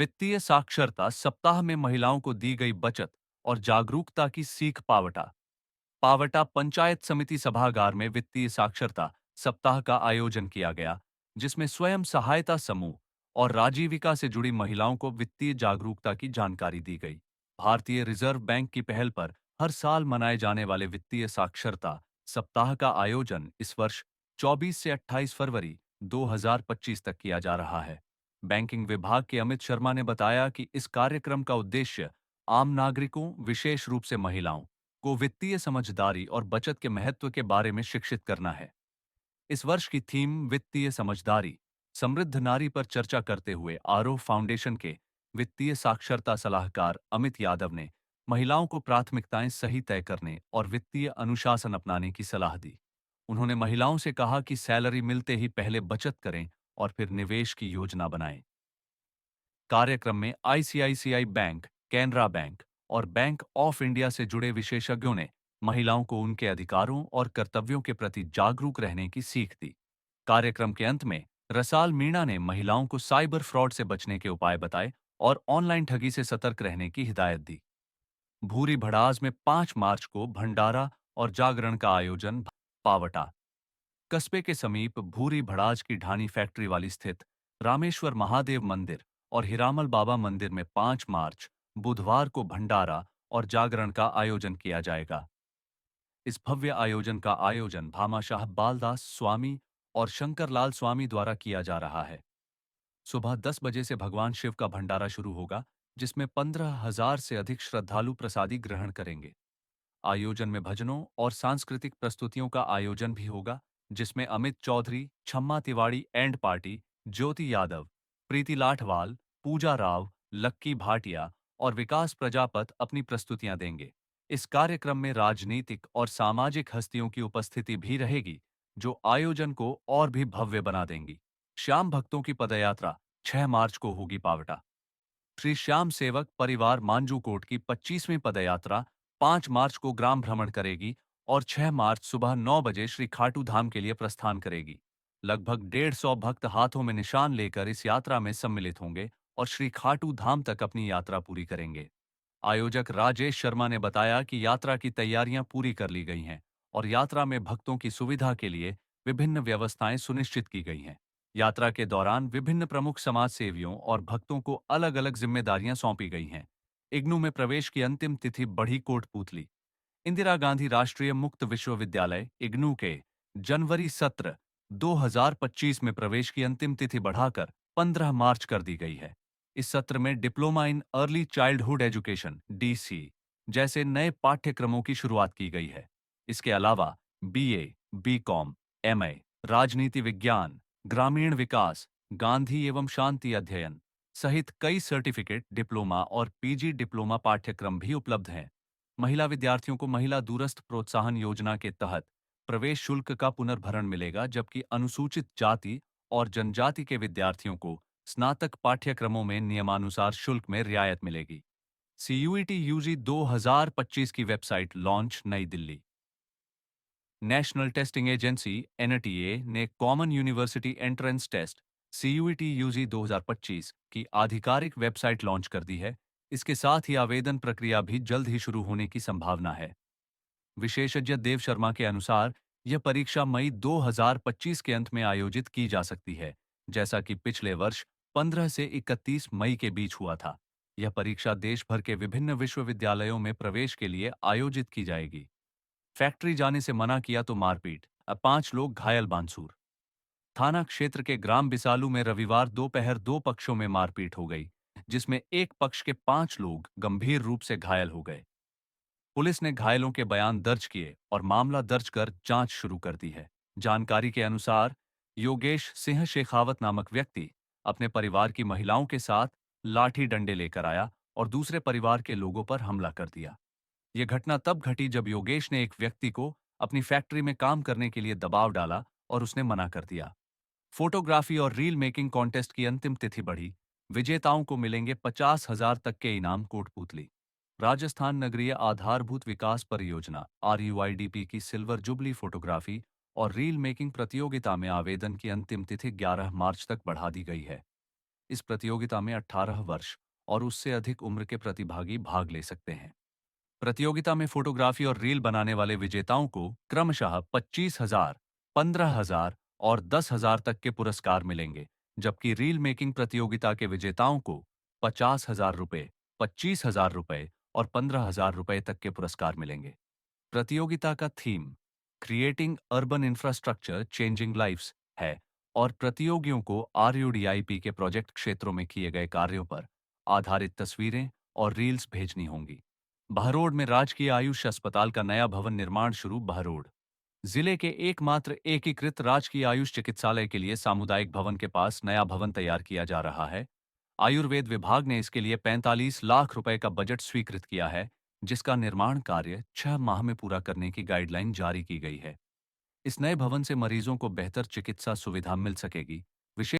वित्तीय साक्षरता सप्ताह में महिलाओं को दी गई बचत और जागरूकता की सीख पावटा। पावटा पंचायत समिति सभागार में वित्तीय साक्षरता सप्ताह का आयोजन किया गया, जिसमें स्वयं सहायता समूह और राजीविका से जुड़ी महिलाओं को वित्तीय जागरूकता की जानकारी दी गई। भारतीय रिजर्व बैंक की पहल पर हर साल मनाए जाने वाले वित्तीय साक्षरता सप्ताह का आयोजन इस वर्ष 24 से 28 फरवरी 2025 तक किया जा रहा है। बैंकिंग विभाग के अमित शर्मा ने बताया कि इस कार्यक्रम का उद्देश्य आम नागरिकों, विशेष रूप से महिलाओं को वित्तीय समझदारी और बचत के महत्व के बारे में शिक्षित करना है। इस वर्ष की थीम वित्तीय समझदारी, समृद्ध नारी पर चर्चा करते हुए आरोह फाउंडेशन के वित्तीय साक्षरता सलाहकार अमित यादव ने महिलाओं को प्राथमिकताएं सही तय करने और वित्तीय अनुशासन अपनाने की सलाह दी। उन्होंने महिलाओं से कहा कि सैलरी मिलते ही पहले बचत करें और फिर निवेश की योजना बनाएं। कार्यक्रम में आईसीआईसीआई बैंक, कैनरा बैंक और बैंक ऑफ इंडिया से जुड़े विशेषज्ञों ने महिलाओं को उनके अधिकारों और कर्तव्यों के प्रति जागरूक रहने की सीख दी। कार्यक्रम के अंत में रसाल मीणा ने महिलाओं को साइबर फ्रॉड से बचने के उपाय बताए और ऑनलाइन ठगी से सतर्क रहने की हिदायत दी। भूरी भड़ास में 5 मार्च को भंडारा और जागरण का आयोजन। पावटा कस्बे के समीप भूरी भड़ाज की ढानी फैक्ट्री वाली स्थित रामेश्वर महादेव मंदिर और हिरामल बाबा मंदिर में 5 मार्च बुधवार को भंडारा और जागरण का आयोजन किया जाएगा। इस भव्य आयोजन का आयोजन भामाशाह बालदास स्वामी और शंकरलाल स्वामी द्वारा किया जा रहा है। सुबह 10 बजे से भगवान शिव का भंडारा शुरू होगा, जिसमें 15,000 से अधिक श्रद्धालु प्रसादी ग्रहण करेंगे। आयोजन में भजनों और सांस्कृतिक प्रस्तुतियों का आयोजन भी होगा, जिसमें अमित चौधरी, छम्मा तिवाड़ी एंड पार्टी, ज्योति यादव, प्रीति लाठवाल, पूजा राव, लक्की भाटिया और विकास प्रजापत अपनी प्रस्तुतियां देंगे। इस कार्यक्रम में राजनीतिक और सामाजिक हस्तियों की उपस्थिति भी रहेगी, जो आयोजन को और भी भव्य बना देंगी। श्याम भक्तों की पदयात्रा 6 मार्च को होगी। पावटा श्री श्याम सेवक परिवार मांजूकोट की 25वीं पदयात्रा 5 मार्च को ग्राम भ्रमण करेगी और 6 मार्च सुबह 9 बजे श्री खाटू धाम के लिए प्रस्थान करेगी। लगभग 150 भक्त हाथों में निशान लेकर इस यात्रा में सम्मिलित होंगे और श्री खाटू धाम तक अपनी यात्रा पूरी करेंगे। आयोजक राजेश शर्मा ने बताया कि यात्रा की तैयारियां पूरी कर ली गई हैं और यात्रा में भक्तों की सुविधा के लिए विभिन्न व्यवस्थाएं सुनिश्चित की गई हैं। यात्रा के दौरान विभिन्न प्रमुख समाज सेवियों और भक्तों को अलग-अलग जिम्मेदारियां सौंपी गई हैं। इग्नू में प्रवेश की अंतिम तिथि बड़ी कोटपूतली इंदिरा गांधी राष्ट्रीय मुक्त विश्वविद्यालय इग्नू के जनवरी सत्र 2025 में प्रवेश की अंतिम तिथि बढ़ाकर 15 मार्च कर दी गई है। इस सत्र में diploma in early childhood education DC जैसे नए पाठ्यक्रमों की शुरुआत की गई है। इसके अलावा बीए, बीकॉम, एमए, राजनीति विज्ञान, ग्रामीण विकास, गांधी एवं शांति अध्ययन सहित कई सर्टिफिकेट, डिप्लोमा और पीजी डिप्लोमा पाठ्यक्रम भी उपलब्ध हैं। महिला विद्यार्थियों को महिला दूरस्थ प्रोत्साहन योजना के तहत प्रवेश शुल्क का पुनर्भरण मिलेगा, जबकि अनुसूचित जाति और जनजाति के विद्यार्थियों को स्नातक पाठ्यक्रमों में नियमानुसार शुल्क में रियायत मिलेगी। सीयूईटी यूजी 2025 की website launch. New Delhi National Testing Agency NTA ने Common University Entrance Test CUET UG 2025 की आधिकारिक वेबसाइट लॉन्च कर दी है। इसके साथ ही आवेदन प्रक्रिया भी जल्द ही शुरू होने की संभावना है। विशेषज्ञ देव शर्मा के अनुसार यह परीक्षा मई 2025 के अंत में आयोजित की जा सकती है, जैसा कि पिछले वर्ष 15 से 31 मई के बीच हुआ था। यह परीक्षा देश भर के विभिन्न विश्वविद्यालयों में प्रवेश के लिए आयोजित की जाएगी। फैक्ट्री जाने से मना किया तो मारपीट, अब 5 लोग घायल। बांसूर थाना क्षेत्र के ग्राम बिसालू में रविवार दोपहर 2 पक्षों में मारपीट हो गई, जिसमें एक पक्ष के 5 लोग गंभीर रूप से घायल हो गए। पुलिस ने घायलों के बयान दर्ज किए और मामला दर्ज कर जांच शुरू कर दी है। जानकारी के अनुसार योगेश सिंह शेखावत नामक व्यक्ति अपने परिवार की महिलाओं के साथ लाठी डंडे लेकर आया और दूसरे परिवार के लोगों पर हमला कर दिया। यह घटना तब घटी जब योगेश ने एक व्यक्ति को अपनी फैक्ट्री में काम करने के लिए दबाव डाला और उसने मना कर दिया। फोटोग्राफी और रील मेकिंग कॉन्टेस्ट की अंतिम तिथि बढ़ी। विजेताओं को मिलेंगे 50,000 तक के इनाम। कोटपूतली राजस्थान नगरीय आधारभूत विकास परियोजना आरयूआईडीपी की सिल्वर जुबली फोटोग्राफी और रील मेकिंग प्रतियोगिता में आवेदन की अंतिम तिथि 11 मार्च तक बढ़ा दी गई है। इस प्रतियोगिता में 18 वर्ष और उससे अधिक उम्र के प्रतिभागी भाग ले सकते हैं। प्रतियोगिता में फोटोग्राफी और रील बनाने वाले विजेताओं को क्रमशः 25,000, 15,000 और 10,000 तक के पुरस्कार मिलेंगे, जबकि रील मेकिंग प्रतियोगिता के विजेताओं को 50,000 रुपये, 25,000 रुपये और 15,000 रुपये तक के पुरस्कार मिलेंगे। प्रतियोगिता का theme creating urban infrastructure changing lifes है और प्रतियोगियों को आरयूडीआईपी के प्रोजेक्ट क्षेत्रों में किए गए कार्यों पर आधारित तस्वीरें और रील्स भेजनी होंगी। बहरोड में राजकीय आयुष अस्पताल का नया भवन निर्माण शुरू। बहरोड जिले के एकमात्र एकीकृत राजकीय आयुष चिकित्सालय के लिए सामुदायिक भवन के पास नया भवन तैयार किया जा रहा है। आयुर्वेद विभाग ने इसके लिए 45 लाख रुपए का बजट स्वीकृत किया है, जिसका निर्माण कार्य 6 माह में पूरा करने की गाइडलाइन जारी की गई है। इस नए भवन से मरीजों को बेहतर चिकित्सा सुविधा मिल सकेगी